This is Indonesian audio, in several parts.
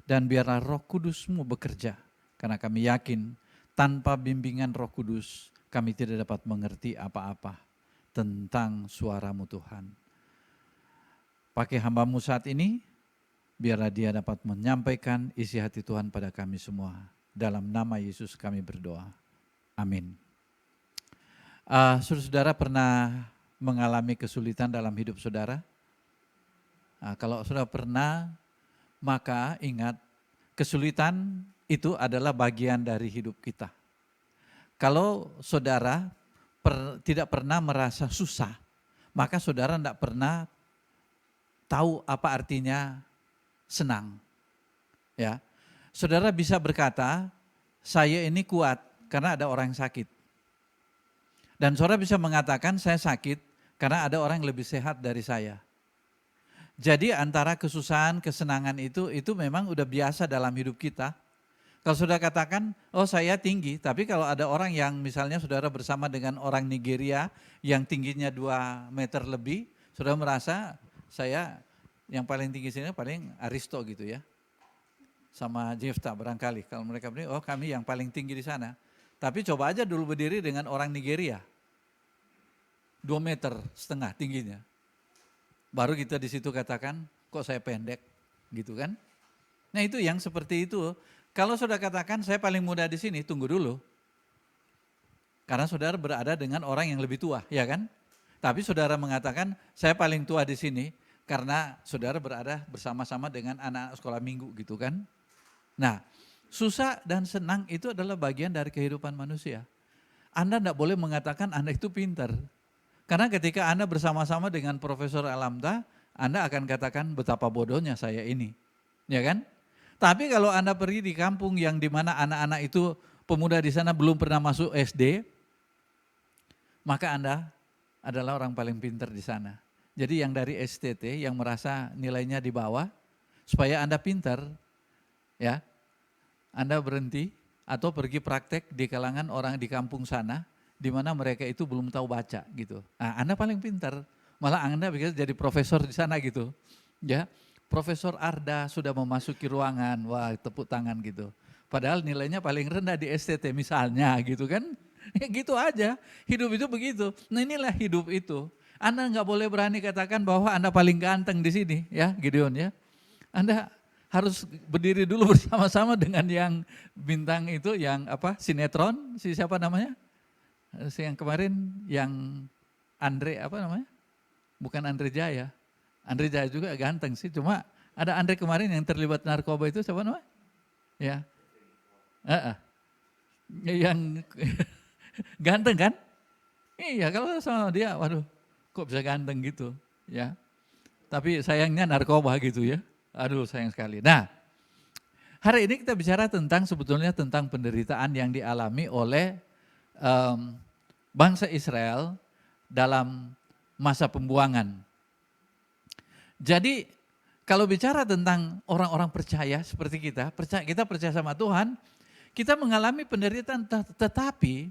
Dan biarlah Roh Kudus-Mu bekerja. Karena kami yakin tanpa bimbingan Roh Kudus kami tidak dapat mengerti apa-apa tentang suara-Mu Tuhan. Pakai hamba-Mu saat ini, biarlah dia dapat menyampaikan isi hati Tuhan pada kami semua. Dalam nama Yesus kami berdoa. Amin. Saudara pernah mengalami kesulitan dalam hidup saudara? Kalau saudara pernah, maka ingat kesulitan itu adalah bagian dari hidup kita. Kalau saudara tidak pernah merasa susah, maka saudara tidak pernah tahu apa artinya senang. Ya, saudara bisa berkata, saya ini kuat karena ada orang yang sakit. Dan saudara bisa mengatakan saya sakit karena ada orang yang lebih sehat dari saya. Jadi antara kesusahan, kesenangan itu memang udah biasa dalam hidup kita. Kalau saudara katakan, oh saya tinggi, tapi kalau ada orang yang misalnya saudara bersama dengan orang Nigeria yang tingginya 2 meter lebih, saudara merasa saya yang paling tinggi sini paling Aristo gitu ya. Sama Jefta barangkali, kalau mereka berdiri, oh kami yang paling tinggi di sana. Tapi coba aja dulu berdiri dengan orang Nigeria, 2,5 meter tingginya. Baru kita di situ katakan, kok saya pendek, gitu kan? Nah itu yang seperti itu. Kalau saudara katakan saya paling muda di sini, tunggu dulu. Karena saudara berada dengan orang yang lebih tua, ya kan? Tapi saudara mengatakan saya paling tua di sini karena saudara berada bersama-sama dengan anak-anak sekolah minggu, gitu kan? Nah, susah dan senang itu adalah bagian dari kehidupan manusia. Anda tidak boleh mengatakan Anda itu pintar. Karena ketika Anda bersama-sama dengan Profesor Alamda, Anda akan katakan betapa bodohnya saya ini. Ya kan? Tapi kalau Anda pergi di kampung yang dimana anak-anak itu pemuda di sana belum pernah masuk SD, maka Anda adalah orang paling pintar di sana. Jadi yang dari STT yang merasa nilainya di bawah, supaya Anda pintar, ya, Anda berhenti atau pergi praktek di kalangan orang di kampung sana, di mana mereka itu belum tahu baca gitu. Nah, Anda paling pintar, malah Anda bisa jadi profesor di sana gitu. Ya, Profesor Arda sudah memasuki ruangan, wah tepuk tangan gitu. Padahal nilainya paling rendah di STT misalnya gitu kan. Ya gitu aja, hidup itu begitu. Nah inilah hidup itu. Anda nggak boleh berani katakan bahwa Anda paling ganteng di sini ya Gideon ya. Anda harus berdiri dulu bersama-sama dengan yang bintang itu, yang apa sinetron, si siapa namanya? Yang kemarin yang Andre apa namanya? Bukan Andre Jaya. Andre Jaya juga ganteng sih, cuma ada Andre kemarin yang terlibat narkoba itu siapa namanya? Ya. Yang ganteng kan? Iya, kalau sama dia, waduh, kok bisa ganteng gitu, ya. Tapi sayangnya narkoba gitu ya. Aduh, sayang sekali. Nah, hari ini kita bicara tentang sebetulnya tentang penderitaan yang dialami oleh bangsa Israel dalam masa pembuangan. Jadi kalau bicara tentang orang-orang percaya seperti kita percaya sama Tuhan, kita mengalami penderitaan, tetapi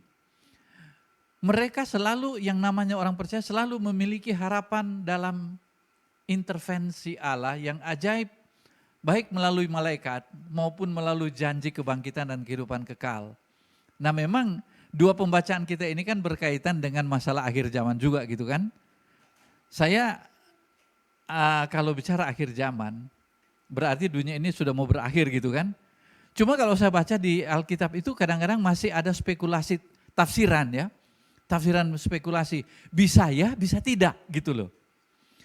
mereka selalu, yang namanya orang percaya, selalu memiliki harapan dalam intervensi Allah yang ajaib, baik melalui malaikat maupun melalui janji kebangkitan dan kehidupan kekal. Nah memang dua pembacaan kita ini kan berkaitan dengan masalah akhir zaman juga gitu kan. Saya kalau bicara akhir zaman, berarti dunia ini sudah mau berakhir gitu kan. Cuma kalau saya baca di Alkitab itu kadang-kadang masih ada spekulasi tafsiran ya. Tafsiran spekulasi, bisa ya, bisa tidak gitu loh.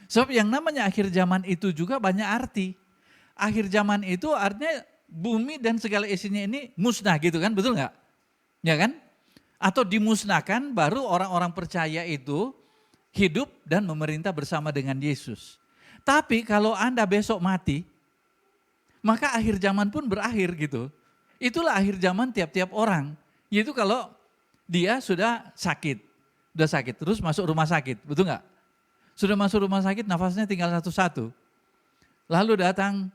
Sebab yang namanya akhir zaman itu juga banyak arti. Akhir zaman itu artinya bumi dan segala isinya ini musnah gitu kan, betul nggak? Ya kan? Atau dimusnahkan, baru orang-orang percaya itu hidup dan memerintah bersama dengan Yesus. Tapi kalau Anda besok mati, maka akhir zaman pun berakhir gitu. Itulah akhir zaman tiap-tiap orang. Yaitu kalau dia sudah sakit, terus masuk rumah sakit, betul nggak? Sudah masuk rumah sakit, nafasnya tinggal satu-satu. Lalu datang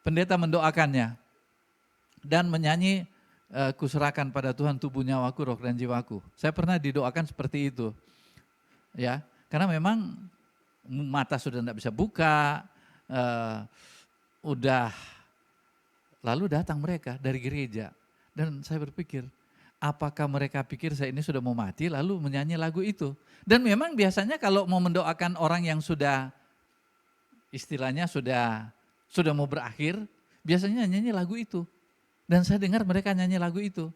pendeta mendoakannya dan menyanyi, kuserahkan pada Tuhan tubuh nyawaku, roh dan jiwaku. Saya pernah didoakan seperti itu, ya, karena memang mata sudah tidak bisa buka, udah Lalu datang mereka dari gereja. Dan saya berpikir, apakah mereka pikir saya ini sudah mau mati lalu menyanyi lagu itu. Dan memang biasanya kalau mau mendoakan orang yang sudah istilahnya sudah mau berakhir, biasanya nyanyi lagu itu. Dan saya dengar mereka nyanyi lagu itu.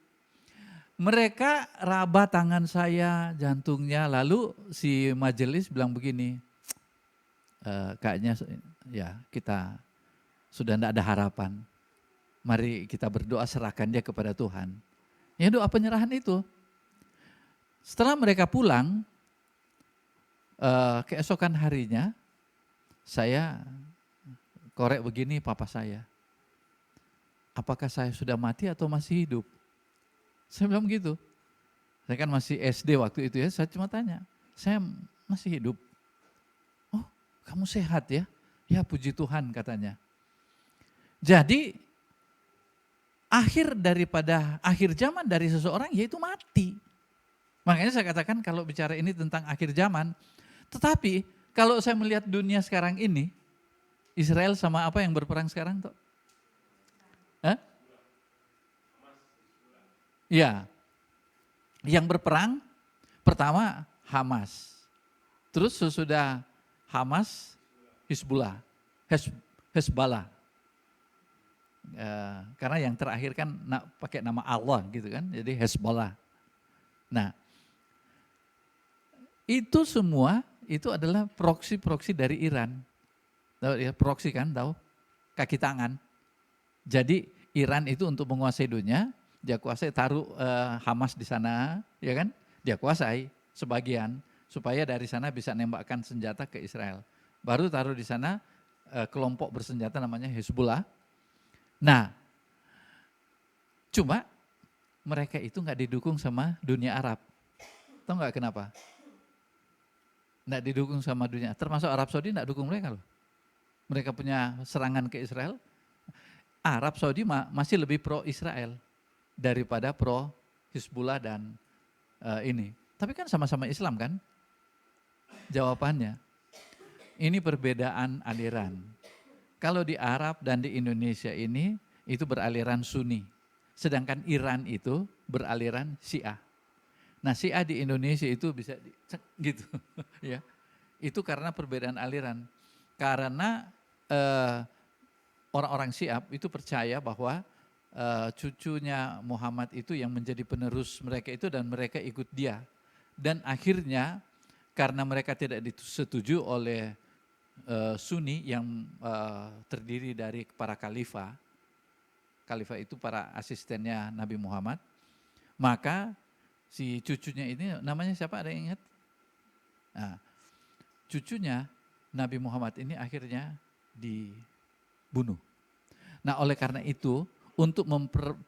Mereka raba tangan saya, jantungnya, lalu si majelis bilang begini, kayaknya ya kita sudah tidak ada harapan. Mari kita berdoa serahkan dia kepada Tuhan. Ya doa penyerahan itu. Setelah mereka pulang, keesokan harinya saya korek begini papa saya. Apakah saya sudah mati atau masih hidup? Saya bilang begitu. Saya kan masih SD waktu itu ya, saya cuma tanya, saya masih hidup. Oh, kamu sehat ya? Ya puji Tuhan katanya. Jadi akhir zaman dari seseorang yaitu mati. Makanya saya katakan kalau bicara ini tentang akhir zaman, tetapi kalau saya melihat dunia sekarang ini, Israel sama apa yang berperang sekarang toh? Hah? Ya, yang berperang pertama Hamas, terus sesudah Hamas Hizbullah, Hezbollah. Karena yang terakhir kan pakai nama Allah gitu kan, jadi Hezbollah. Nah, itu semua itu adalah proksi dari Iran. Tahu ya, proksi kan, tahu? Kaki tangan. Jadi Iran itu untuk menguasai dunia, dia kuasai taruh Hamas di sana, ya kan? Dia kuasai sebagian supaya dari sana bisa nembakkan senjata ke Israel. Baru taruh di sana kelompok bersenjata namanya Hezbollah. Nah, cuma mereka itu nggak didukung sama dunia Arab. Tahu nggak kenapa? Nggak didukung sama dunia, termasuk Arab Saudi nggak dukung mereka loh. Mereka punya serangan ke Israel, Arab Saudi masih lebih pro Israel daripada pro Hizbullah dan ini. Tapi kan sama-sama Islam kan? Jawabannya, ini perbedaan aliran. Kalau di Arab dan di Indonesia ini, itu beraliran Sunni. Sedangkan Iran itu beraliran Syiah. Nah Syiah di Indonesia itu bisa gitu ya. Itu karena perbedaan aliran. Karena orang-orang Syiah itu percaya bahwa cucunya Muhammad itu yang menjadi penerus mereka itu dan mereka ikut dia. Dan akhirnya karena mereka tidak disetujui oleh Sunni yang terdiri dari para khalifah. Khalifah itu para asistennya Nabi Muhammad. Maka si cucunya ini namanya siapa, ada yang ingat? Nah, cucunya Nabi Muhammad ini akhirnya dibunuh. Nah oleh karena itu untuk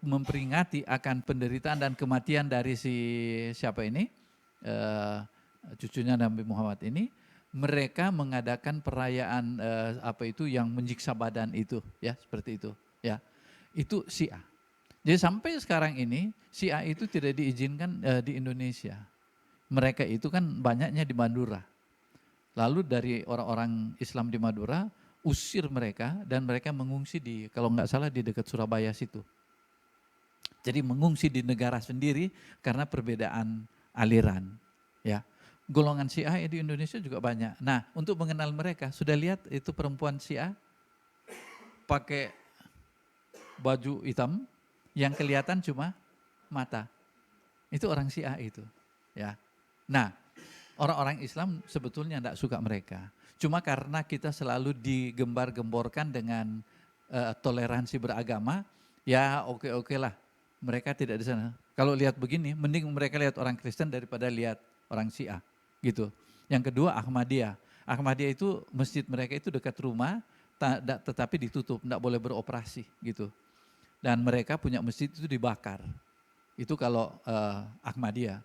memperingati akan penderitaan dan kematian dari si siapa ini, cucunya Nabi Muhammad ini, mereka mengadakan perayaan apa itu yang menyiksa badan itu, ya seperti itu, ya itu Syiah. Jadi sampai sekarang ini Syiah itu tidak diizinkan di Indonesia. Mereka itu kan banyaknya di Madura. Lalu dari orang-orang Islam di Madura usir mereka dan mereka mengungsi di, kalau nggak salah di dekat Surabaya situ. Jadi mengungsi di negara sendiri karena perbedaan aliran, ya. Golongan Syiah di Indonesia juga banyak. Nah, untuk mengenal mereka, sudah lihat itu perempuan Syiah pakai baju hitam yang kelihatan cuma mata. Itu orang Syiah itu, ya. Nah, orang-orang Islam sebetulnya tidak suka mereka. Cuma karena kita selalu digembar-gemborkan dengan toleransi beragama, ya oke lah. Mereka tidak di sana. Kalau lihat begini, mending mereka lihat orang Kristen daripada lihat orang Syiah, gitu. Yang kedua Ahmadiyah. Ahmadiyah itu masjid mereka itu dekat rumah, tetapi ditutup, tidak boleh beroperasi, gitu. Dan mereka punya masjid itu dibakar. Itu kalau Ahmadiyah.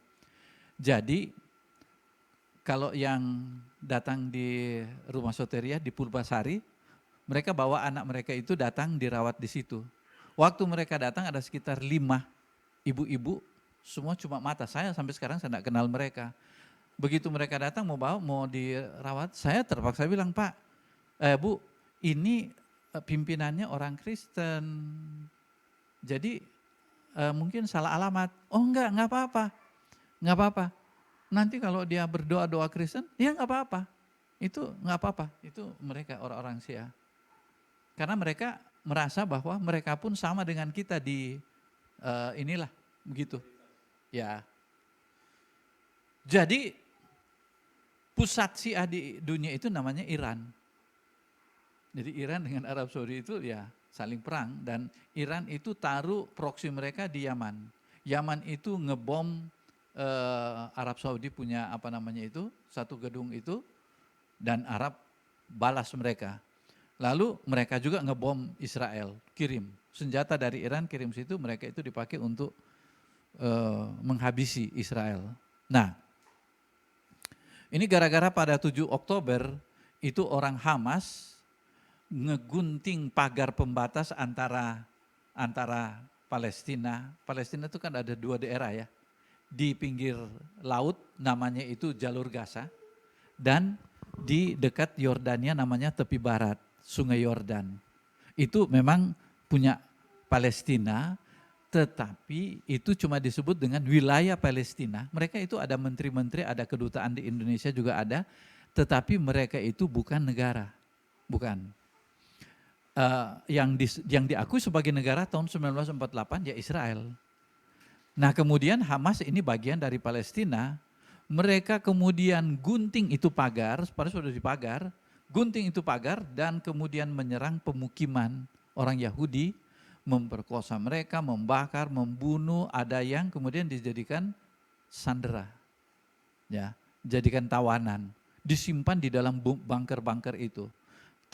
Jadi kalau yang datang di rumah Soteria di Purbasari, mereka bawa anak mereka itu datang dirawat di situ. Waktu mereka datang ada sekitar 5 ibu-ibu, semua cuma mata. Saya sampai sekarang saya tidak kenal mereka. Begitu mereka datang mau dirawat, saya terpaksa bilang, Pak, Bu, ini pimpinannya orang Kristen, Jadi mungkin salah alamat. Oh enggak apa-apa. Enggak apa-apa. Nanti kalau dia berdoa-doa Kristen, ya enggak apa-apa. Itu enggak apa-apa. Itu mereka orang-orang Syiah. Karena mereka merasa bahwa mereka pun sama dengan kita di inilah begitu. Ya. Jadi pusat Syiah di dunia itu namanya Iran. Jadi Iran dengan Arab Saudi itu ya saling perang, dan Iran itu taruh proksi mereka di Yaman. Yaman itu ngebom Arab Saudi punya satu gedung itu, dan Arab balas mereka. Lalu mereka juga ngebom Israel, kirim senjata dari Iran, kirim situ, mereka itu dipakai untuk menghabisi Israel. Nah, ini gara-gara pada 7 Oktober itu orang Hamas ngegunting pagar pembatas antara Palestina. Palestina itu kan ada 2 daerah ya. Di pinggir laut namanya itu Jalur Gaza, dan di dekat Yordania namanya tepi barat, Sungai Yordan. Itu memang punya Palestina, tetapi itu cuma disebut dengan wilayah Palestina. Mereka itu ada menteri-menteri, ada kedutaan di Indonesia juga ada, tetapi mereka itu bukan negara, bukan. Yang diakui sebagai negara tahun 1948 ya Israel. Nah kemudian Hamas ini bagian dari Palestina, mereka kemudian gunting itu pagar, padahal sudah dipagar, gunting itu pagar dan kemudian menyerang pemukiman orang Yahudi, memperkosa mereka, membakar, membunuh, ada yang kemudian dijadikan sandera, ya, jadikan tawanan, disimpan di dalam bunker-bunker itu.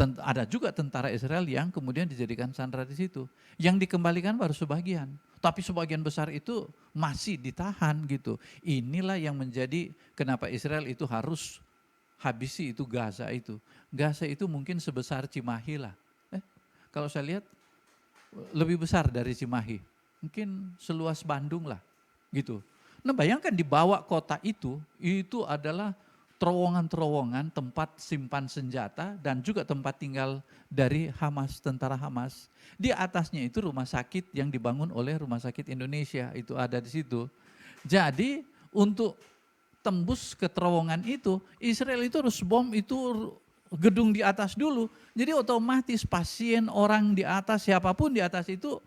Ada juga tentara Israel yang kemudian dijadikan sandera di situ. Yang dikembalikan baru sebagian, tapi sebagian besar itu masih ditahan gitu. Inilah yang menjadi kenapa Israel itu harus habisi itu Gaza itu. Gaza itu mungkin sebesar Cimahi lah. Kalau saya lihat lebih besar dari Cimahi, mungkin seluas Bandung lah gitu. Nah bayangkan di bawah kota itu adalah terowongan-terowongan tempat simpan senjata dan juga tempat tinggal dari Hamas, tentara Hamas. Di atasnya itu rumah sakit yang dibangun oleh Rumah Sakit Indonesia, itu ada di situ. Jadi untuk tembus ke terowongan itu, Israel itu harus bom itu gedung di atas dulu. Jadi otomatis pasien, orang di atas, siapapun di atas itu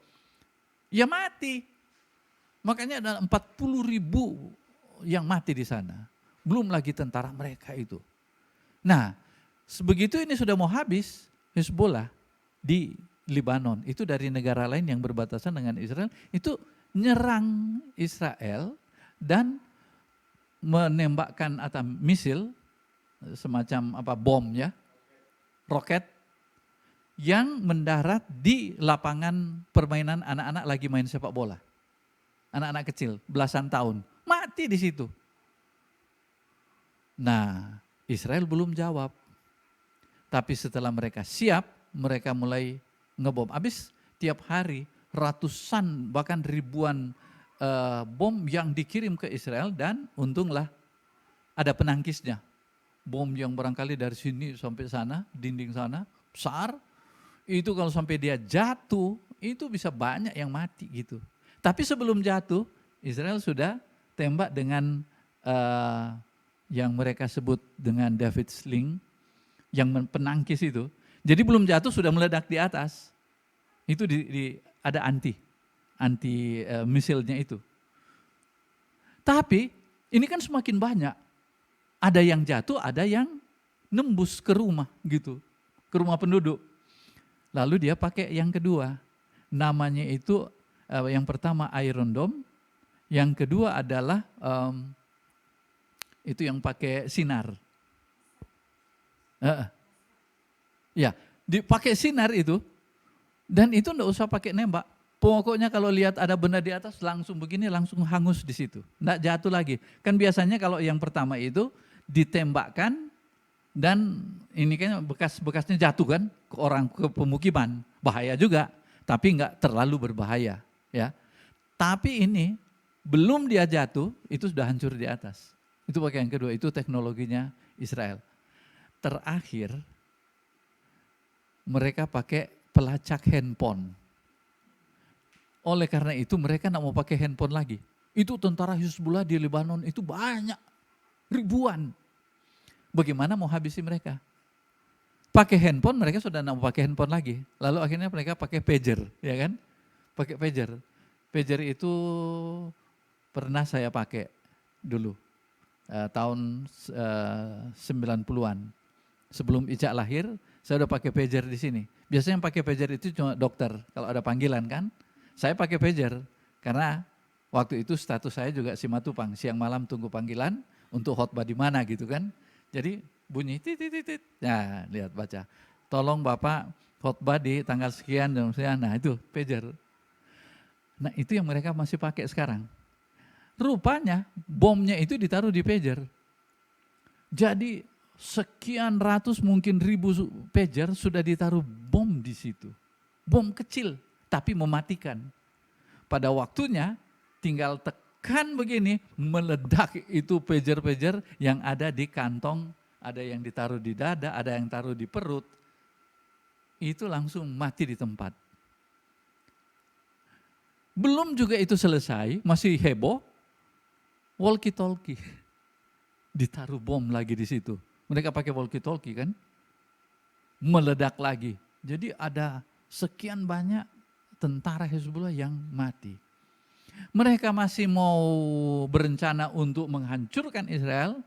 ya mati. Makanya ada 40.000 yang mati di sana. Belum lagi tentara mereka itu. Nah, sebegitu ini sudah mau habis, Hezbollah di Lebanon, itu dari negara lain yang berbatasan dengan Israel, itu nyerang Israel dan menembakkan atau misil, semacam bom ya, roket, yang mendarat di lapangan permainan anak-anak lagi main sepak bola. Anak-anak kecil, belasan tahun, mati di situ. Nah, Israel belum jawab. Tapi setelah mereka siap, mereka mulai ngebom. Habis tiap hari ratusan bahkan ribuan bom yang dikirim ke Israel, dan untunglah ada penangkisnya. Bom yang barangkali dari sini sampai sana, dinding sana, besar. Itu kalau sampai dia jatuh, itu bisa banyak yang mati gitu. Tapi sebelum jatuh, Israel sudah tembak dengan yang mereka sebut dengan David Sling, yang penangkis itu. Jadi belum jatuh sudah meledak di atas. Itu ada anti misilnya itu. Tapi ini kan semakin banyak. Ada yang jatuh, ada yang nembus ke rumah gitu, ke rumah penduduk. Lalu dia pakai yang kedua, namanya itu yang pertama Iron Dome, yang kedua adalah itu yang pakai sinar. Ya, dipakai sinar itu, dan itu enggak usah pakai nembak. Pokoknya kalau lihat ada benda di atas langsung begini, langsung hangus di situ. Enggak jatuh lagi. Kan biasanya kalau yang pertama itu ditembakkan dan ini kan bekas-bekasnya jatuh kan ke orang, ke pemukiman. Bahaya juga, tapi enggak terlalu berbahaya, ya. Tapi ini belum dia jatuh itu sudah hancur di atas. Itu pakai yang kedua, itu teknologinya Israel. Terakhir mereka pakai pelacak handphone. Oleh karena itu mereka tidak mau pakai handphone lagi. Itu tentara Hizbullah di Lebanon itu banyak, ribuan. Bagaimana mau habisi mereka? Pakai handphone, mereka sudah tidak mau pakai handphone lagi. Lalu akhirnya mereka pakai pager, ya kan? Pakai pager. Pager itu pernah saya pakai dulu, tahun 90-an. Sebelum Ica lahir, saya udah pakai pager di sini. Biasanya yang pakai pager itu cuma dokter, kalau ada panggilan kan. Saya pakai pager, karena waktu itu status saya juga Simatupang, siang malam tunggu panggilan untuk khotbah di mana gitu kan. Jadi bunyi titit, nah lihat baca, tolong Bapak khotbah di tanggal sekian dan sekian, nah itu pager. Nah itu yang mereka masih pakai sekarang. Rupanya bomnya itu ditaruh di pager. Jadi sekian ratus mungkin ribu pager sudah ditaruh bom di situ. Bom kecil tapi mematikan. Pada waktunya tinggal tekan begini, meledak itu pager-pager yang ada di kantong, ada yang ditaruh di dada, ada yang taruh di perut. Itu langsung mati di tempat. Belum juga itu selesai, masih heboh, walkie-talkie. Ditaruh bom lagi di situ. Mereka pakai walkie-talkie kan, meledak lagi. Jadi ada sekian banyak tentara Hizbullah yang mati. Mereka masih mau berencana untuk menghancurkan Israel.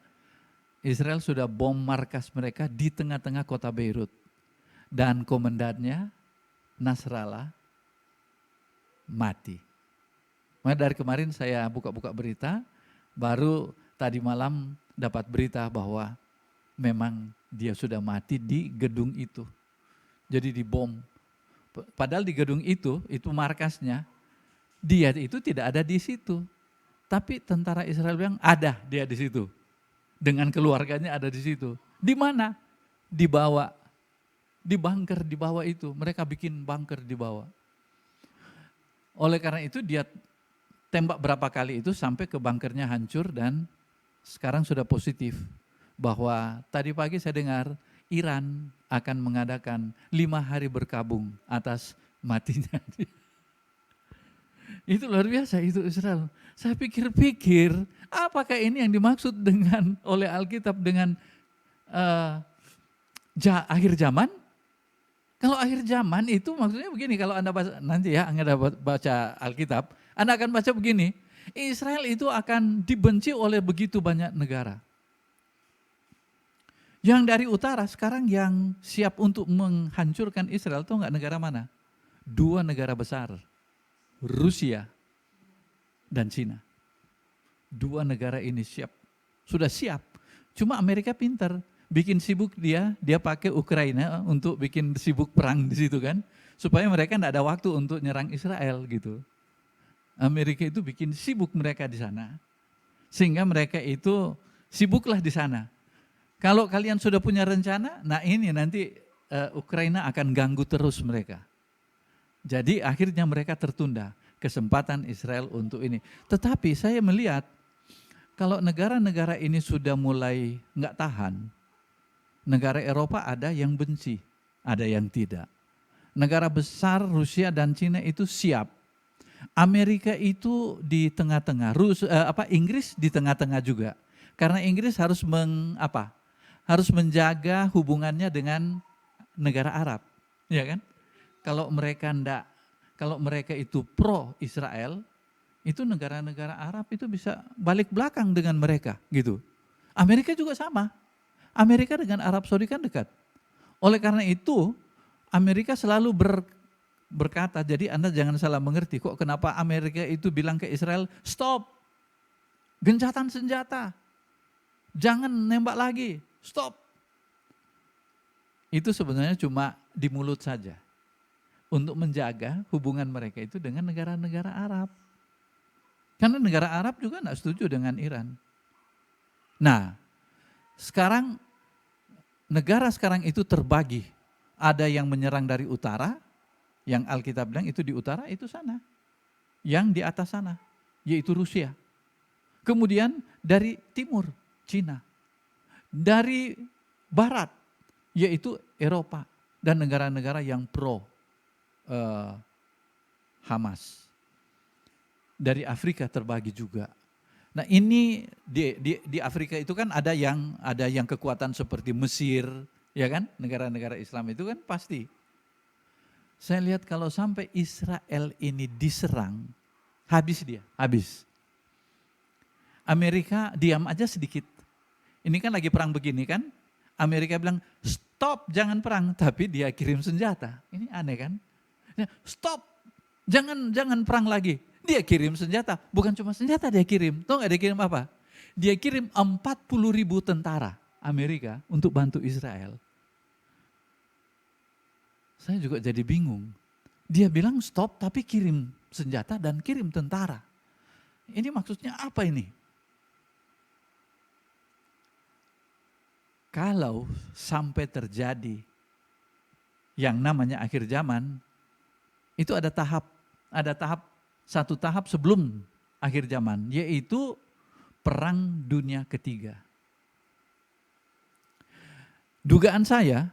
Israel sudah bom markas mereka di tengah-tengah kota Beirut. Dan komandannya Nasrallah mati. Maka dari kemarin saya buka-buka berita, baru tadi malam dapat berita bahwa memang dia sudah mati di gedung itu. Jadi dibom. Padahal di gedung itu markasnya, dia itu tidak ada di situ. Tapi tentara Israel bilang ada dia di situ. Dengan keluarganya ada di situ. Di mana? Dibawa. Di bunker di bawah itu. Mereka bikin bunker di bawah. Oleh karena itu dia tembak berapa kali itu sampai ke bunkernya hancur dan sekarang sudah positif. Bahwa tadi pagi saya dengar Iran akan mengadakan 5 hari berkabung atas matinya. Itu luar biasa itu Israel. Saya pikir-pikir apakah ini yang dimaksud dengan oleh Alkitab dengan akhir zaman? Kalau akhir zaman itu maksudnya begini, kalau Anda baca, nanti ya Anda baca Alkitab, Anda akan baca begini, Israel itu akan dibenci oleh begitu banyak negara. Yang dari utara sekarang yang siap untuk menghancurkan Israel, tahu nggak negara mana? 2 negara besar, Rusia dan Cina. 2 negara ini sudah siap. Cuma Amerika pintar. Bikin sibuk dia pakai Ukraina untuk bikin sibuk perang di situ kan, supaya mereka tidak ada waktu untuk nyerang Israel gitu. Amerika itu bikin sibuk mereka di sana, sehingga mereka itu sibuklah di sana. Kalau kalian sudah punya rencana, nah ini nanti Ukraina akan ganggu terus mereka. Jadi akhirnya mereka tertunda kesempatan Israel untuk ini. Tetapi saya melihat kalau negara-negara ini sudah mulai nggak tahan. Negara Eropa ada yang benci, ada yang tidak. Negara besar Rusia dan Cina itu siap. Amerika itu di tengah-tengah, Inggris di tengah-tengah juga. Karena Inggris harus harus menjaga hubungannya dengan negara Arab, ya kan? Kalau mereka itu pro Israel, itu negara-negara Arab itu bisa balik belakang dengan mereka, gitu. Amerika juga sama. Amerika dengan Arab Saudi kan dekat. Oleh karena itu, Amerika selalu berkata, jadi Anda jangan salah mengerti, kok kenapa Amerika itu bilang ke Israel, stop, gencatan senjata, jangan nembak lagi, stop. Itu sebenarnya cuma di mulut saja, untuk menjaga hubungan mereka itu dengan negara-negara Arab. Karena negara Arab juga tidak setuju dengan Iran. Nah, sekarang negara sekarang itu terbagi. Ada yang menyerang dari utara, yang Alkitab bilang itu di utara, itu sana. Yang di atas sana, yaitu Rusia. Kemudian dari timur, Cina. Dari barat, yaitu Eropa. Dan negara-negara yang pro Hamas. dari Afrika terbagi juga. Nah ini di Afrika itu kan ada yang kekuatan seperti Mesir, ya kan? Negara-negara Islam itu kan pasti. Saya lihat kalau sampai Israel ini diserang, habis dia, habis. Amerika diam aja sedikit. Ini kan lagi perang begini kan? Amerika bilang, stop jangan perang, tapi dia kirim senjata. Ini aneh kan? Stop, jangan perang lagi. Dia kirim senjata, bukan cuma senjata dia kirim. Tahu nggak dia kirim apa? Dia kirim 40.000 tentara Amerika untuk bantu Israel. Saya juga jadi bingung. Dia bilang stop tapi kirim senjata dan kirim tentara. Ini maksudnya apa ini? Kalau sampai terjadi yang namanya akhir zaman, itu ada satu tahap sebelum akhir zaman, yaitu Perang Dunia Ketiga. Dugaan saya,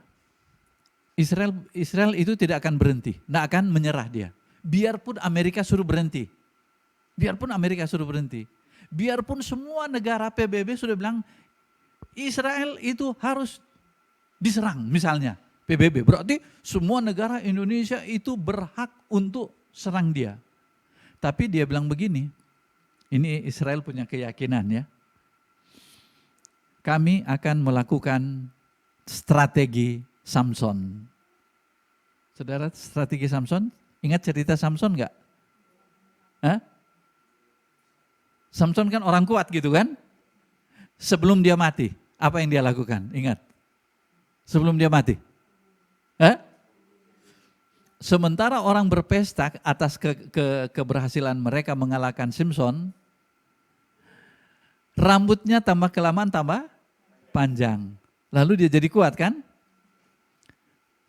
Israel itu tidak akan berhenti, tidak akan menyerah dia. Biarpun Amerika suruh berhenti, biarpun semua negara PBB sudah bilang, Israel itu harus diserang misalnya PBB. Berarti semua negara Indonesia itu berhak untuk serang dia. Tapi dia bilang begini, ini Israel punya keyakinan ya. Kami akan melakukan strategi Samson. Saudara, strategi Samson, ingat cerita Samson enggak? Hah? Samson kan orang kuat gitu kan? Sebelum dia mati, apa yang dia lakukan? Ingat, sebelum dia mati. Sementara orang berpesta atas keberhasilan mereka mengalahkan Samson, rambutnya tambah kelamaan tambah panjang. Lalu dia jadi kuat kan?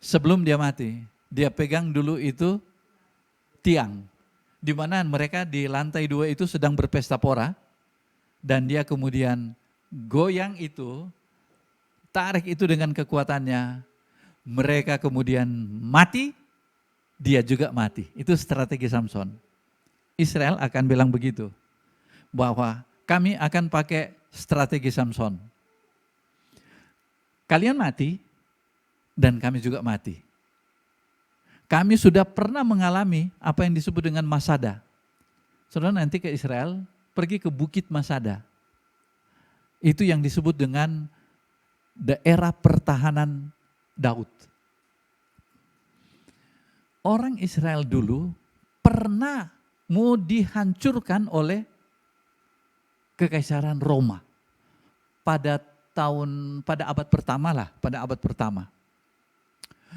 Sebelum dia mati, dia pegang dulu itu tiang. Di mana mereka di lantai 2 itu sedang berpesta pora. Dan dia kemudian goyang itu, tarik itu dengan kekuatannya, mereka kemudian mati, dia juga mati. Itu strategi Samson. Israel akan bilang begitu, bahwa kami akan pakai strategi Samson. Kalian mati, dan kami juga mati. Kami sudah pernah mengalami apa yang disebut dengan Masada. Saudara nanti ke Israel, pergi ke Bukit Masada. Itu yang disebut dengan daerah pertahanan Daud. Orang Israel dulu pernah mau dihancurkan oleh Kekaisaran Roma pada abad pertama.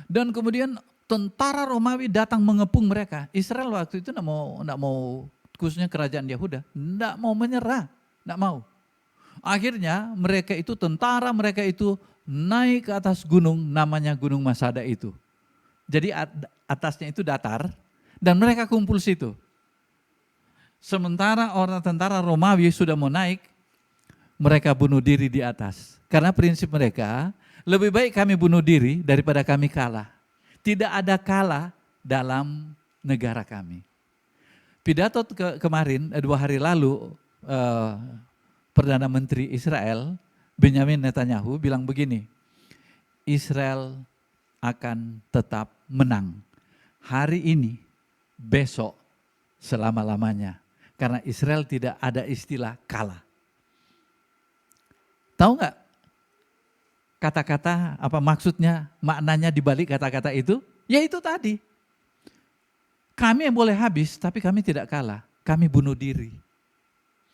Dan kemudian tentara Romawi datang mengepung mereka. Israel waktu itu enggak mau khususnya kerajaan Yehuda, enggak mau menyerah, enggak mau. Akhirnya tentara mereka itu naik ke atas gunung, namanya Gunung Masada itu. Jadi atasnya itu datar dan mereka kumpul situ. Sementara orang tentara Romawi sudah mau naik, mereka bunuh diri di atas. Karena prinsip mereka, lebih baik kami bunuh diri daripada kami kalah. Tidak ada kalah dalam negara kami. Pidato kemarin, 2 hari lalu, Perdana Menteri Israel, Benjamin Netanyahu bilang begini, Israel akan tetap menang. Hari ini, besok, selama-lamanya. Karena Israel tidak ada istilah kalah. Tahu nggak kata-kata apa maksudnya, maknanya dibalik kata-kata itu? Ya itu tadi. Kami yang boleh habis, tapi kami tidak kalah. Kami bunuh diri.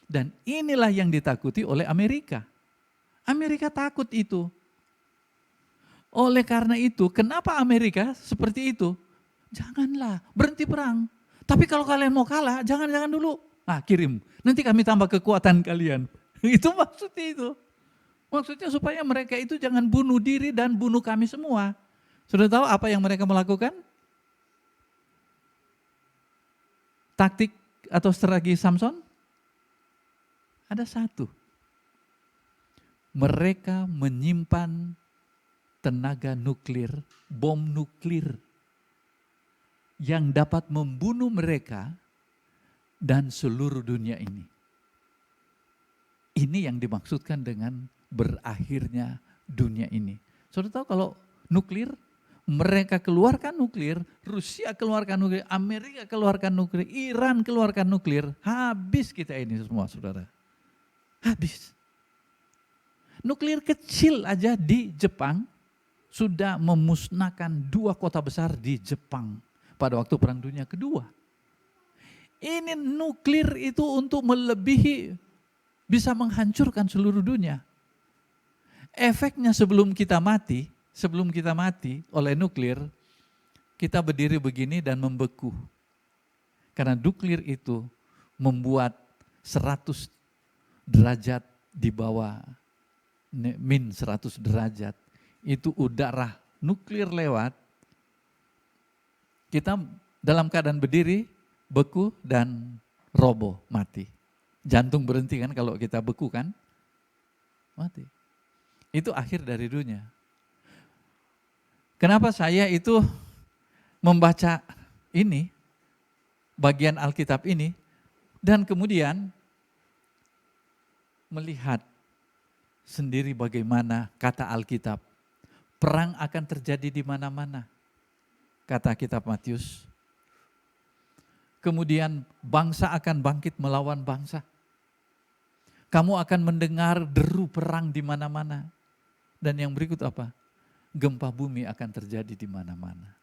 Dan inilah yang ditakuti oleh Amerika. Amerika takut itu. Oleh karena itu, kenapa Amerika seperti itu? Janganlah, berhenti perang. Tapi kalau kalian mau kalah, jangan dulu. Kirim, nanti kami tambah kekuatan kalian. Itu maksudnya itu. Maksudnya supaya mereka itu jangan bunuh diri dan bunuh kami semua. Sudah tahu apa yang mereka melakukan? Taktik atau strategi Samson? Ada satu. Mereka menyimpan tenaga nuklir, bom nuklir yang dapat membunuh mereka dan seluruh dunia ini. Ini yang dimaksudkan dengan berakhirnya dunia ini. Saudara tahu kalau nuklir, mereka keluarkan nuklir, Rusia keluarkan nuklir, Amerika keluarkan nuklir, Iran keluarkan nuklir, habis kita ini semua saudara. Habis. Nuklir kecil aja di Jepang sudah memusnahkan 2 kota besar di Jepang pada waktu Perang Dunia Kedua. Ini nuklir itu untuk melebihi, bisa menghancurkan seluruh dunia. Efeknya sebelum kita mati oleh nuklir, kita berdiri begini dan membeku. Karena nuklir itu membuat 100 derajat di bawah min 100 derajat. Itu udara nuklir lewat, kita dalam keadaan berdiri, beku dan roboh, mati. Jantung berhenti kan kalau kita beku kan, mati. Itu akhir dari dunia. Kenapa saya itu membaca ini, bagian Alkitab ini, dan kemudian melihat sendiri bagaimana kata Alkitab. Perang akan terjadi di mana-mana, kata kitab Matius. Kemudian bangsa akan bangkit melawan bangsa. Kamu akan mendengar deru perang di mana-mana. Dan yang berikut apa? Gempa bumi akan terjadi di mana-mana.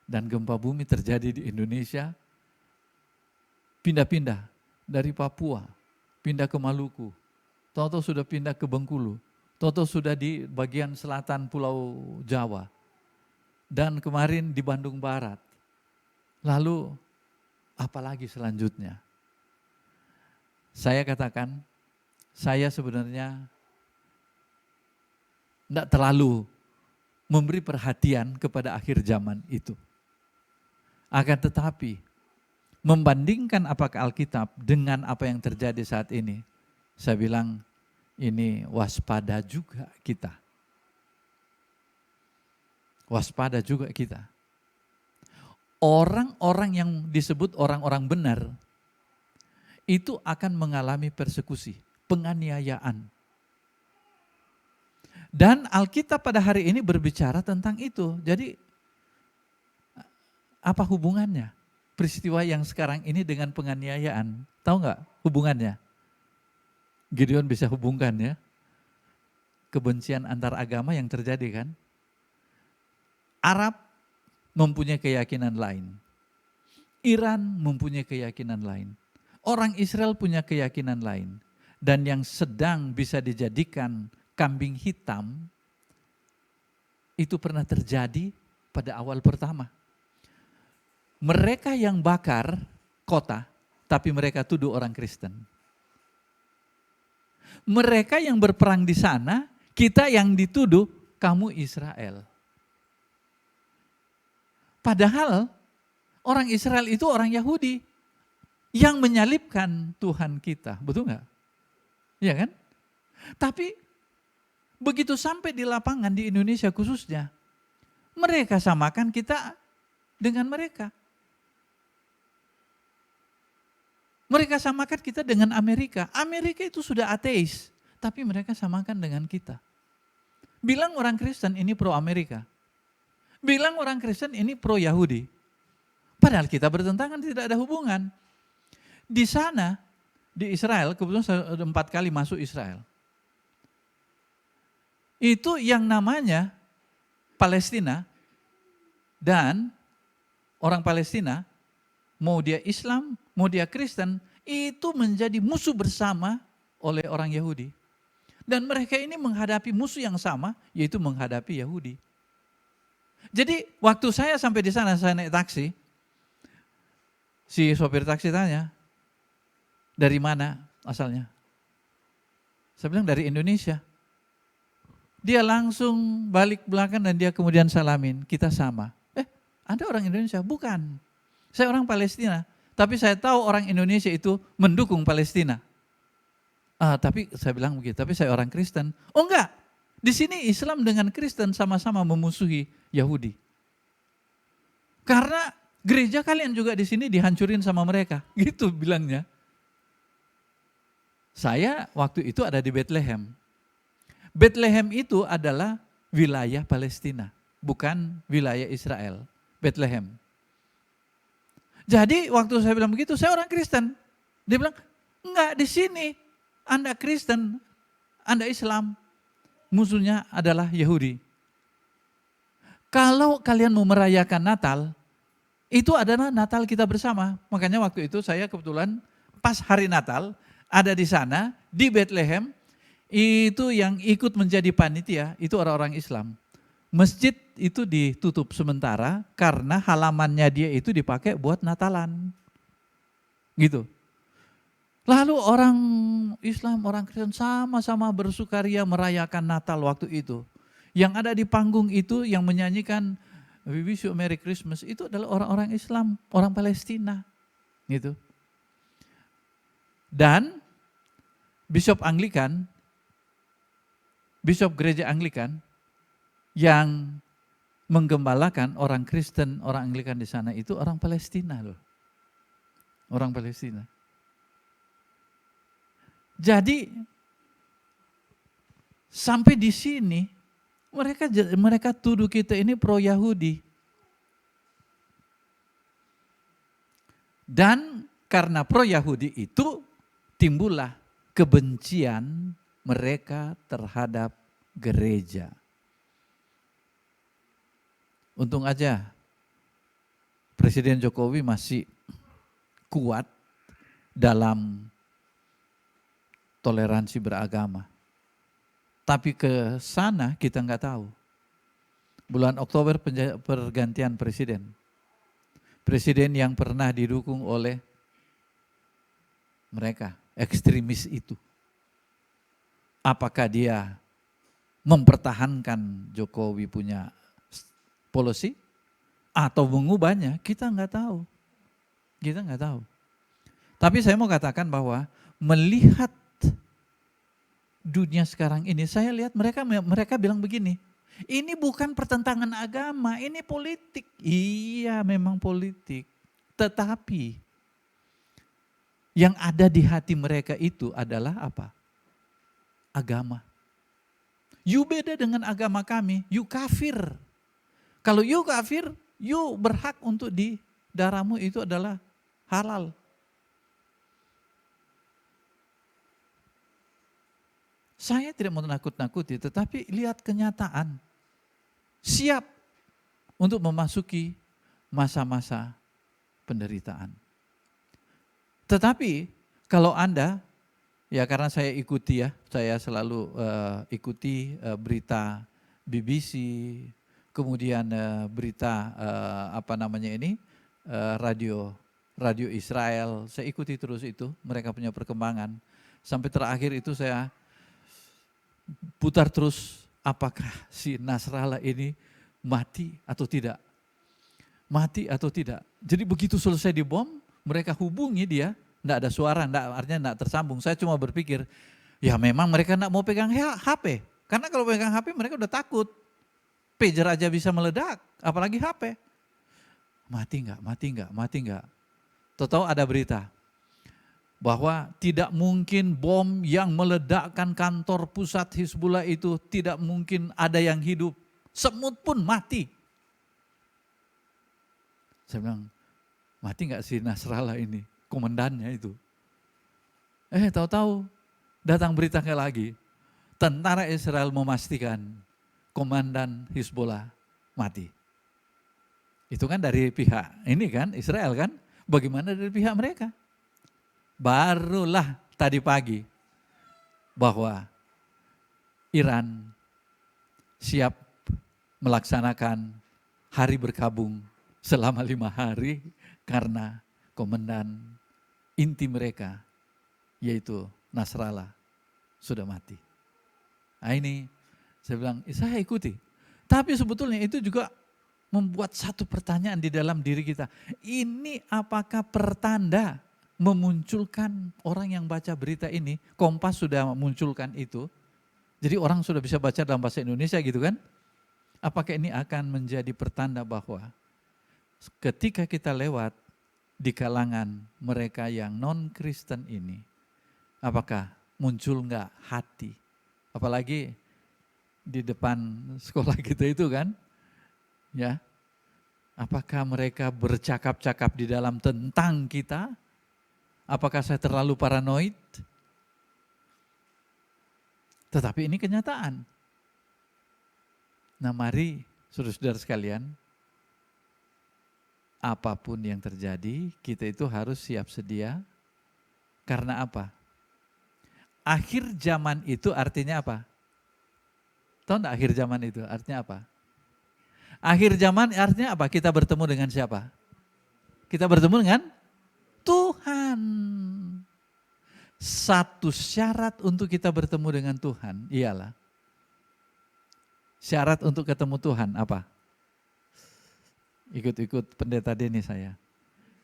Dan gempa bumi terjadi di Indonesia, pindah-pindah dari Papua, pindah ke Maluku, tahu-tahu sudah pindah ke Bengkulu, tahu-tahu sudah di bagian selatan Pulau Jawa, dan kemarin di Bandung Barat. Lalu apalagi selanjutnya? Saya katakan, saya sebenarnya tidak terlalu memberi perhatian kepada akhir zaman itu. Akan tetapi, membandingkan apakah Alkitab dengan apa yang terjadi saat ini, saya bilang ini waspada juga kita. Waspada juga kita. Orang-orang yang disebut orang-orang benar, itu akan mengalami persekusi, penganiayaan. Dan Alkitab pada hari ini berbicara tentang itu. Jadi apa hubungannya peristiwa yang sekarang ini dengan penganiayaan? Tahu nggak hubungannya? Gideon bisa hubungkan ya. Kebencian antar agama yang terjadi kan. Arab mempunyai keyakinan lain. Iran mempunyai keyakinan lain. Orang Israel punya keyakinan lain. Dan yang sedang bisa dijadikan kambing hitam, itu pernah terjadi pada awal pertama. Mereka yang bakar kota, tapi mereka tuduh orang Kristen. Mereka yang berperang di sana, kita yang dituduh, kamu Israel. Padahal orang Israel itu orang Yahudi yang menyalibkan Tuhan kita, betul nggak? Iya kan? Tapi begitu sampai di lapangan di Indonesia khususnya, mereka samakan kita dengan mereka. Mereka samakan kita dengan Amerika. Amerika itu sudah ateis, tapi mereka samakan dengan kita. Bilang orang Kristen ini pro Amerika. Bilang orang Kristen ini pro Yahudi. Padahal kita bertentangan, tidak ada hubungan. Di sana, di Israel, kebetulan saya 4 kali masuk Israel. Itu yang namanya Palestina, dan orang Palestina, mau dia Islam, mau dia Kristen, itu menjadi musuh bersama oleh orang Yahudi. Dan mereka ini menghadapi musuh yang sama, yaitu menghadapi Yahudi. Jadi waktu saya sampai di sana, saya naik taksi, si sopir taksi tanya, dari mana asalnya? Saya bilang dari Indonesia. Dia langsung balik belakang dan dia kemudian salamin, kita sama. Anda orang Indonesia? Bukan, saya orang Palestina. Tapi saya tahu orang Indonesia itu mendukung Palestina. Tapi saya bilang begitu, tapi saya orang Kristen. Oh enggak, di sini Islam dengan Kristen sama-sama memusuhi Yahudi. Karena Gereja kalian juga di sini dihancurin sama mereka. Gitu bilangnya. Saya waktu itu ada di Bethlehem. Bethlehem itu adalah wilayah Palestina, bukan wilayah Israel. Bethlehem. Jadi waktu saya bilang begitu, saya orang Kristen. Dia bilang, enggak, di sini Anda Kristen, Anda Islam. Musuhnya adalah Yahudi. Kalau kalian mau merayakan Natal, itu adalah Natal kita bersama. Makanya waktu itu saya kebetulan pas hari Natal ada di sana, di Bethlehem, itu yang ikut menjadi panitia, itu orang-orang Islam. Masjid itu ditutup sementara karena halamannya dia itu dipakai buat Natalan. Gitu. Lalu orang Islam, orang Kristen sama-sama bersukaria merayakan Natal waktu itu. Yang ada di panggung itu yang menyanyikan We Wish You a Merry Christmas itu adalah orang-orang Islam, orang Palestina. Gitu. Dan Bishop Gereja Anglikan yang menggembalakan orang Kristen, orang Anglikan di sana itu orang Palestina loh. Orang Palestina. Jadi sampai di sini mereka tuduh kita ini pro Yahudi. Dan karena pro Yahudi itu timbullah kebencian mereka terhadap gereja. Untung aja Presiden Jokowi masih kuat dalam toleransi beragama. Tapi ke sana kita nggak tahu. Bulan Oktober pergantian presiden. Presiden yang pernah didukung oleh mereka, ekstremis itu. Apakah dia mempertahankan Jokowi punya policy atau mengubahnya? Kita nggak tahu. Kita nggak tahu. Tapi saya mau katakan bahwa melihat dunia sekarang ini, saya lihat mereka bilang begini, ini bukan pertentangan agama, ini politik. Iya, memang politik. Tetapi yang ada di hati mereka itu adalah apa? Agama. You beda dengan agama kami, you kafir. Kalau you kafir, you berhak untuk di darahmu itu adalah halal. Saya tidak mau nakut-nakuti, tetapi lihat kenyataan. Siap untuk memasuki masa-masa penderitaan. Tetapi kalau Anda, ya karena saya ikuti ya, saya selalu ikuti berita BBC, kemudian berita radio Israel, saya ikuti terus itu, mereka punya perkembangan. Sampai terakhir itu saya putar terus, apakah si Nasrallah ini mati atau tidak. Mati atau tidak. Jadi begitu selesai dibom, mereka hubungi dia, enggak ada suara, artinya enggak tersambung. Saya cuma berpikir, ya memang mereka enggak mau pegang HP. Karena kalau pegang HP mereka udah takut. Pager aja bisa meledak, apalagi HP. Mati enggak. Tahu ada berita bahwa tidak mungkin bom yang meledakkan kantor pusat Hizbullah itu tidak mungkin ada yang hidup. Semut pun mati. Saya bilang, mati enggak si Nasrallah ini, komandannya itu. Tahu-tahu datang berita lagi. Tentara Israel memastikan komandan Hizbullah mati. Itu kan dari pihak ini kan, Israel kan. Bagaimana dari pihak mereka? Barulah tadi pagi bahwa Iran siap melaksanakan hari berkabung selama 5 hari karena komandan inti mereka yaitu Nasrallah sudah mati. Nah ini saya bilang, saya ikuti. Tapi sebetulnya itu juga membuat satu pertanyaan di dalam diri kita. Ini apakah pertanda memunculkan orang yang baca berita ini, Kompas sudah memunculkan itu, jadi orang sudah bisa baca dalam bahasa Indonesia gitu kan. Apakah ini akan menjadi pertanda bahwa ketika kita lewat di kalangan mereka yang non-Kristen ini, apakah muncul enggak hati? Apalagi di depan sekolah kita itu kan, ya. Apakah mereka bercakap-cakap di dalam tentang kita? Apakah saya terlalu paranoid? Tetapi ini kenyataan. Nah mari saudara-saudara sekalian, apapun yang terjadi, kita itu harus siap sedia. Karena apa? Akhir zaman itu artinya apa? Tahu enggak akhir zaman itu artinya apa? Akhir zaman artinya apa? Kita bertemu dengan siapa? Kita bertemu dengan Tuhan. Satu syarat untuk kita bertemu dengan Tuhan ialah, syarat untuk ketemu Tuhan apa? Ikut-ikut pendeta Denny saya.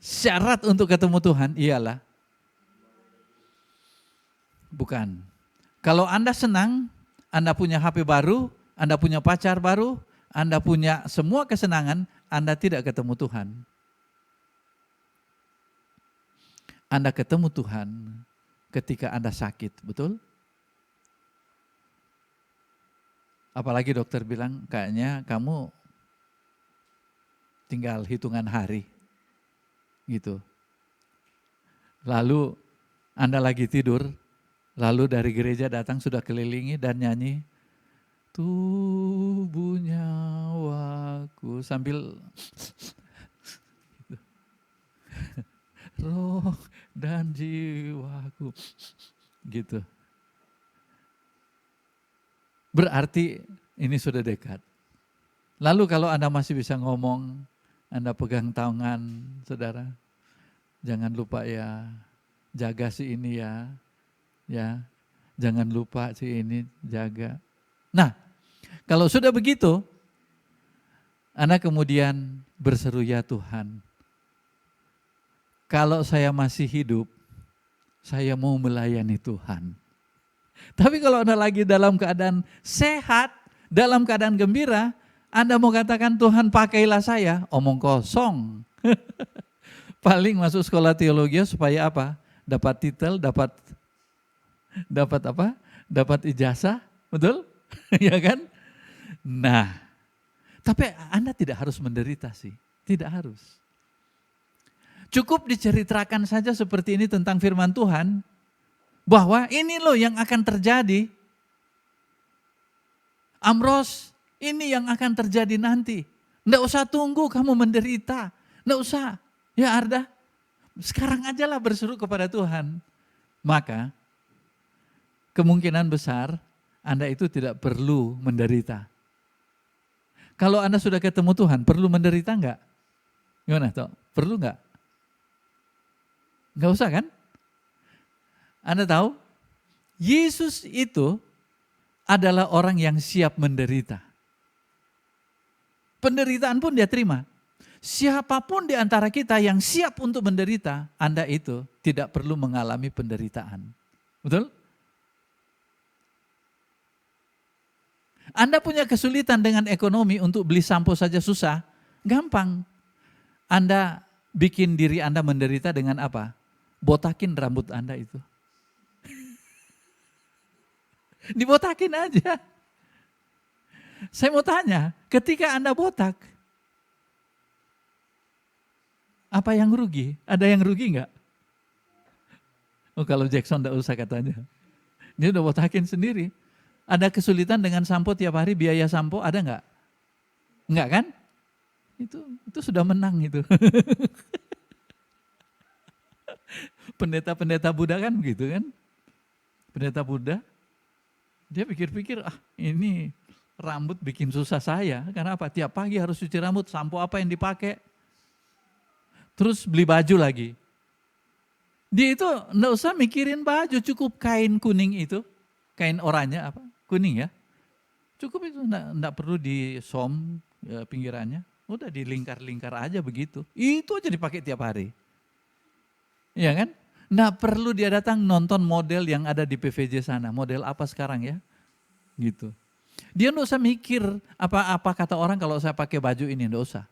Syarat untuk ketemu Tuhan ialah, bukan. Kalau Anda senang, Anda punya HP baru, Anda punya pacar baru, Anda punya semua kesenangan, Anda tidak ketemu Tuhan. Anda ketemu Tuhan ketika Anda sakit, betul? Apalagi dokter bilang, kayaknya kamu tinggal hitungan hari, gitu. Lalu Anda lagi tidur, lalu dari gereja datang sudah kelilingi dan nyanyi, tubuh nyawaku, sambil roh dan jiwaku, gitu. Berarti ini sudah dekat. Lalu kalau Anda masih bisa ngomong, Anda pegang tangan saudara, jangan lupa ya, jaga si ini ya, jangan lupa si ini jaga. Nah, kalau sudah begitu, Anda kemudian berseru, ya Tuhan, kalau saya masih hidup, saya mau melayani Tuhan. Tapi kalau Anda lagi dalam keadaan sehat, dalam keadaan gembira, Anda mau katakan Tuhan pakailah saya, omong kosong. Paling masuk sekolah teologi supaya apa? Dapat titel, dapat apa? Dapat ijazah, betul? Ya kan? Nah, tapi Anda tidak harus menderita sih, tidak harus. Cukup diceritakan saja seperti ini tentang firman Tuhan, bahwa ini loh yang akan terjadi. Amros, ini yang akan terjadi nanti. Nggak usah tunggu kamu menderita, nggak usah. Ya Arda, sekarang ajalah berseru kepada Tuhan. Maka kemungkinan besar Anda itu tidak perlu menderita. Kalau Anda sudah ketemu Tuhan, perlu menderita enggak? Gimana toh? Perlu enggak? Enggak usah kan? Anda tahu, Yesus itu adalah orang yang siap menderita. Penderitaan pun dia terima. Siapapun di antara kita yang siap untuk menderita, Anda itu tidak perlu mengalami penderitaan. Betul? Anda punya kesulitan dengan ekonomi untuk beli sampo saja susah, gampang. Anda bikin diri Anda menderita dengan apa? Botakin rambut Anda itu. Dibotakin aja. Saya mau tanya, ketika Anda botak, apa yang rugi? Ada yang rugi enggak? Oh kalau Jackson enggak usah katanya. Dia udah botakin sendiri. Ada kesulitan dengan sampo tiap hari, biaya sampo ada enggak? Enggak kan? Itu sudah menang itu. Pendeta-pendeta Buddha kan begitu kan? Pendeta Buddha, dia pikir-pikir, ini rambut bikin susah saya. Karena apa? Tiap pagi harus cuci rambut, sampo apa yang dipakai. Terus beli baju lagi. Dia itu enggak usah mikirin baju, cukup kain kuning itu. Kain oranye apa? Kuning ya. Cukup itu, enggak perlu disom pinggirannya. Udah dilingkar-lingkar aja begitu. Itu aja dipakai tiap hari. Iya kan? Enggak perlu dia datang nonton model yang ada di PVJ sana. Model apa sekarang ya? Gitu. Dia enggak usah mikir apa kata orang kalau saya pakai baju ini, enggak usah.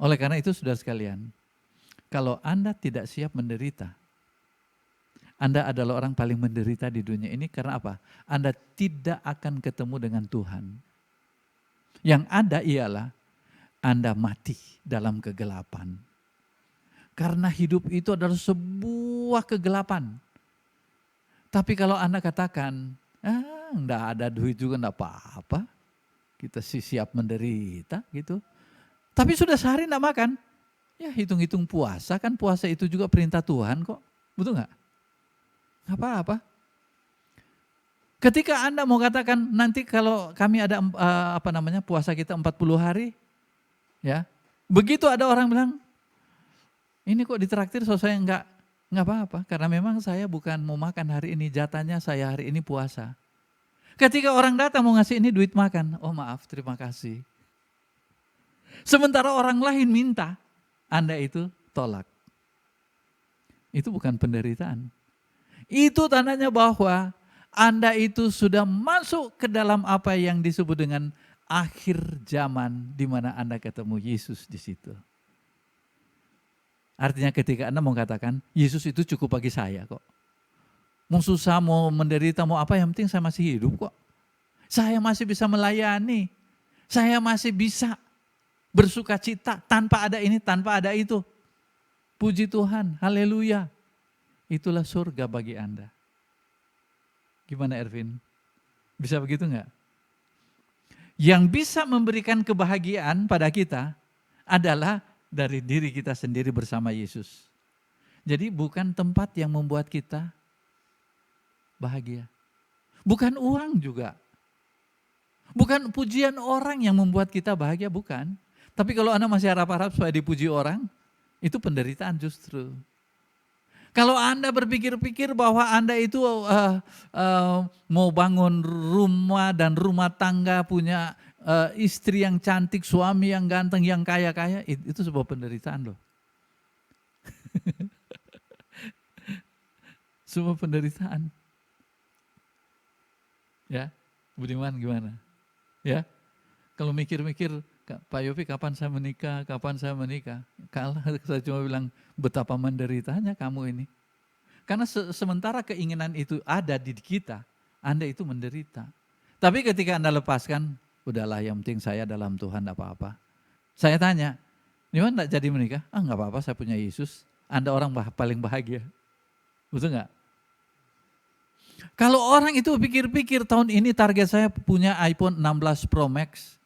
Oleh karena itu saudara sekalian, kalau Anda tidak siap menderita, Anda adalah orang paling menderita di dunia ini. Karena apa? Anda tidak akan ketemu dengan Tuhan. Yang ada ialah Anda mati dalam kegelapan. Karena hidup itu adalah sebuah kegelapan. Tapi kalau Anda katakan, enggak ada duit juga enggak apa-apa, kita sih siap menderita gitu. Tapi sudah sehari enggak makan, ya hitung-hitung puasa, kan puasa itu juga perintah Tuhan kok, betul enggak? Enggak apa-apa. Ketika Anda mau katakan nanti kalau kami ada puasa kita 40 hari, ya begitu ada orang bilang, ini kok ditraktir so saya enggak apa-apa, karena memang saya bukan mau makan hari ini, jatahnya saya hari ini puasa. Ketika orang datang mau ngasih ini duit makan, oh maaf terima kasih. Sementara orang lain minta, Anda itu tolak. Itu bukan penderitaan. Itu tandanya bahwa Anda itu sudah masuk ke dalam apa yang disebut dengan akhir zaman, di mana Anda ketemu Yesus di situ. Artinya ketika Anda mau katakan, Yesus itu cukup bagi saya kok. Mau susah, mau menderita, mau apa, yang penting saya masih hidup kok. Saya masih bisa melayani. Saya masih bisa bersuka cita tanpa ada ini, tanpa ada itu. Puji Tuhan, haleluya. Itulah surga bagi Anda. Gimana Ervin? Bisa begitu enggak? Yang bisa memberikan kebahagiaan pada kita adalah dari diri kita sendiri bersama Yesus. Jadi bukan tempat yang membuat kita bahagia. Bukan uang juga. Bukan pujian orang yang membuat kita bahagia, bukan. Tapi kalau Anda masih harap-harap supaya dipuji orang, itu penderitaan justru. Kalau Anda berpikir-pikir bahwa Anda itu mau bangun rumah dan rumah tangga, punya istri yang cantik, suami yang ganteng, yang kaya-kaya, itu sebuah penderitaan loh. Sebuah penderitaan. Ya, Budiman gimana? Ya, kalau mikir-mikir, Pak Yofi kapan saya menikah, kapan saya menikah. Kalau saya cuma bilang betapa menderitanya kamu ini. Karena sementara keinginan itu ada di kita, Anda itu menderita. Tapi ketika Anda lepaskan, udahlah yang penting saya dalam Tuhan, tidak apa-apa. Saya tanya, gimana tidak jadi menikah? Enggak apa-apa, saya punya Yesus. Anda orang paling bahagia. Betul enggak? Kalau orang itu pikir-pikir tahun ini target saya punya iPhone 16 Pro Max,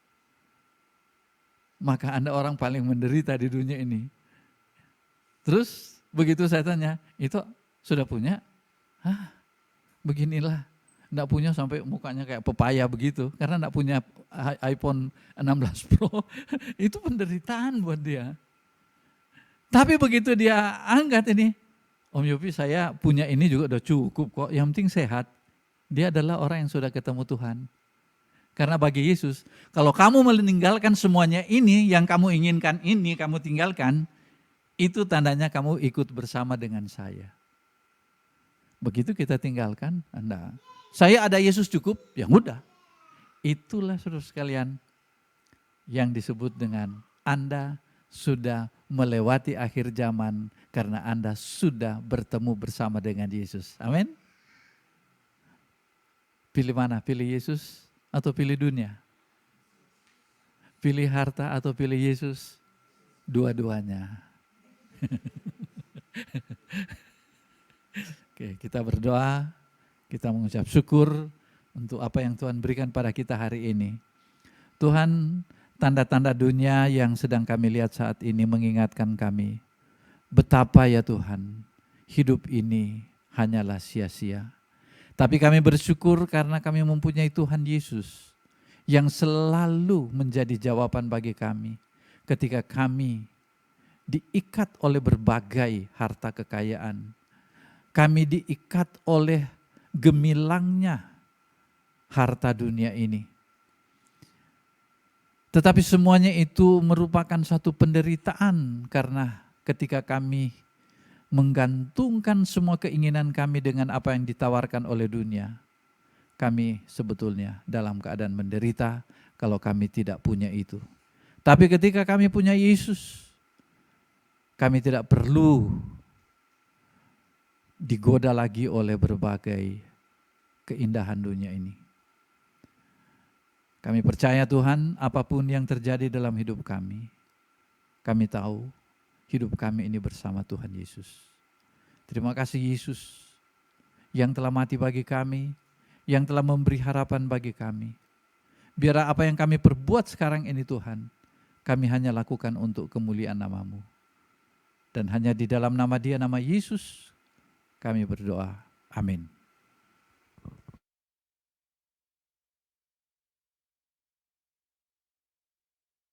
maka Anda orang paling menderita di dunia ini. Terus begitu saya tanya, itu sudah punya? Beginilah. Enggak punya sampai mukanya kayak pepaya begitu, karena enggak punya iPhone 16 Pro. Itu penderitaan buat dia. Tapi begitu dia angkat ini, Om Yofi saya punya ini juga udah cukup kok, yang penting sehat. Dia adalah orang yang sudah ketemu Tuhan. Karena bagi Yesus, kalau kamu meninggalkan semuanya ini, yang kamu inginkan ini, kamu tinggalkan, itu tandanya kamu ikut bersama dengan saya. Begitu kita tinggalkan, Anda, saya ada Yesus cukup, ya udah. Itulah saudara sekalian yang disebut dengan Anda sudah melewati akhir zaman karena Anda sudah bertemu bersama dengan Yesus. Amin. Pilih mana? Pilih Yesus atau pilih dunia? Pilih harta atau pilih Yesus? Dua-duanya. Oke, kita berdoa, kita mengucap syukur untuk apa yang Tuhan berikan pada kita hari ini. Tuhan, tanda-tanda dunia yang sedang kami lihat saat ini mengingatkan kami, betapa ya Tuhan, hidup ini hanyalah sia-sia. Tapi kami bersyukur karena kami mempunyai Tuhan Yesus yang selalu menjadi jawaban bagi kami ketika kami diikat oleh berbagai harta kekayaan. Kami diikat oleh gemilangnya harta dunia ini. Tetapi semuanya itu merupakan satu penderitaan karena ketika kami menggantungkan semua keinginan kami dengan apa yang ditawarkan oleh dunia, kami sebetulnya dalam keadaan menderita kalau kami tidak punya itu. Tapi ketika kami punya Yesus, kami tidak perlu digoda lagi oleh berbagai keindahan dunia ini. Kami percaya Tuhan, apapun yang terjadi dalam hidup kami tahu hidup kami ini bersama Tuhan Yesus. Terima kasih Yesus yang telah mati bagi kami, yang telah memberi harapan bagi kami. Biar apa yang kami perbuat sekarang ini Tuhan, kami hanya lakukan untuk kemuliaan nama-Mu. Dan hanya di dalam nama Dia, nama Yesus, kami berdoa. Amin.